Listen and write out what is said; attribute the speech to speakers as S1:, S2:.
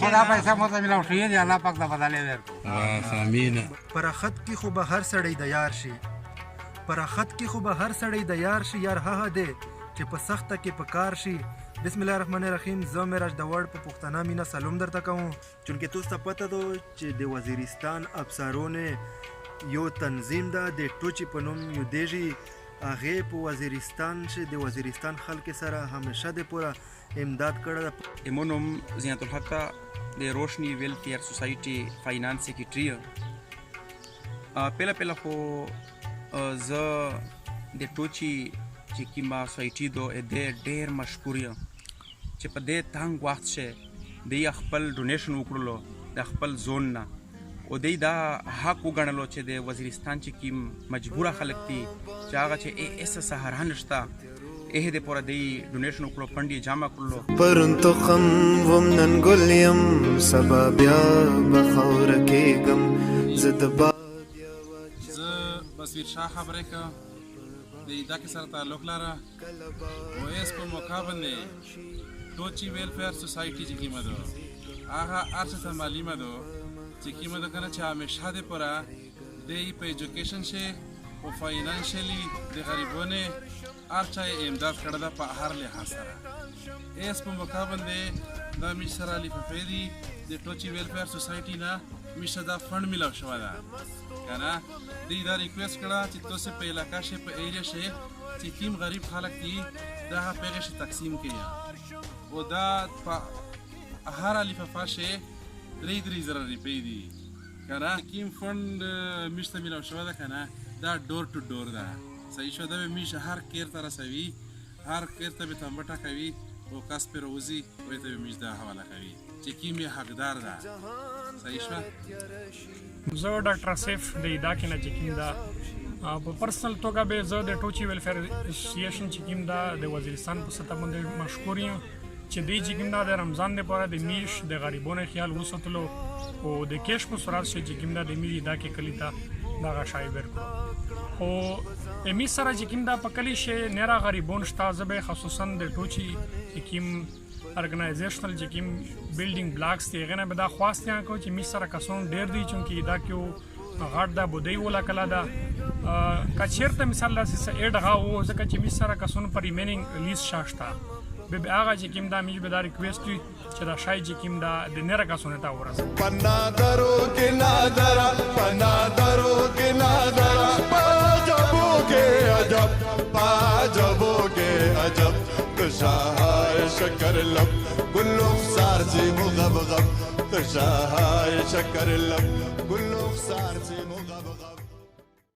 S1: خدا پیسہ مطلب ملاو شوی دی الله پاک دا بدلې ورکړي
S2: امین.
S3: پر خط کې خو به هر سړی د یار شي، پر خط کې خو به هر سړی د یار شي، یار هغه دی چې په سخته کې په کار شي. بسم الله الرحمن الرحیم. زه معراج د وړ په پښتنه مینه سلام درته کوم. چونکې تاسو ته پته ده چې د وزیرستان افسرونه یو تنظیم ده د ټوچي په نوم یو دیږي، هغې په وزیرستان چې د وزیرستان خلک سره همیشه د پوره امداد کړی ده.
S4: ایمونم زینت الحق د روشنی ویلفیر سوسایټي فاینانس سیکریټري. پهله خو زه د ټوچي چې کومه سوسایټي دو ډېر مشکور یم چې په دې تنګ وخت چې دوی خپل ډونیشن وکړلو د خپل زون نه، او دوی دا حق وګڼلو چې د وزیرستان چې کوم مجبوره خلک دي چې هغه چې ایس سهارا نشته ای د پوره دی ډونیشن وکړو، فنډ یې جمع کړلو.
S5: پرون تخم وم نن ګل یم، سبا بیا به خاوره کېږم. زه د
S6: بصیر شاه خبرې کوم د ادارې سره تعلق لاره او اس په موقع باندې ټوچي ویلفیر سوسایټي چې کیمه ده هغه ارڅ ته معلومه ده چې کیمه ده کنه چې همیشه د پورا د په ایجوکیشن شه او فاینانشلی د غریبونه ارچا امداد کړه ده په هر لحاظ سره. اس په موقع باندې د مشر علي ففيدي د ټوچي ویلفیر سوسایټي نه مشه دا فند ملاو شو ده کنه. دی دا ریکویسٹ کړه چې تاسو په علاقې شه په ایریا شه چې کیم غریب خلک دي دا پیغه شه تقسیم کړي او دا په هر لفافه شه 3,000 روپۍ دي کنه. کیم فند مشته ملاو شو ده کنه، دا ډور ټو ډور ده. صحیح شو ده میشه هر کیر ته رسوي، هر کیر ته به تمبټه کوي او کس پر روزي وي ته میش دا حواله کوي چې کیم حقدار ده. صحیح شو.
S7: زه ډاکټر اسف د ادارې نه چې کوم دا په پرسنل توګه به زه د ټوچي ویلفیر اسوسییشن چې کوم دا د وزیرستان په سطح باندې مشکور یم چې دوی چې کوم دا د رمضان لپاره د میش د غریبونو خیال وساتلو او د کیش په صورت چې کوم دا د میری ادارې کلی ته دغه شای ورکړو. او امی سره چې کوم دا په کلی شي نره غریبون شته، زه به خصوصا د ټوچي چې کوم ارګنایزیشنل چې کوم بلډینګ بلاکس دی هغه نه به دا خواستیا کو چې می سره کسون ډیر دی چونکې دا کیو غټ دا بودی ولا کلا دا کچیرته مثال لاسه اډ غاو ځکه چې می سره کسون پر ریمینینګ لیست شاشتا به هغه چې کوم دا می به دا ریکویسټ چې دا شای چې کوم دا د نره کسون ته ورسه
S8: پنا درو کې نادرا پنا درو کې نادرا پاجبو کې عجب پاجبو کې عجب تشاهای شکر لب گلو سار جی غب غب تشاهای شکر لب گلو سار جی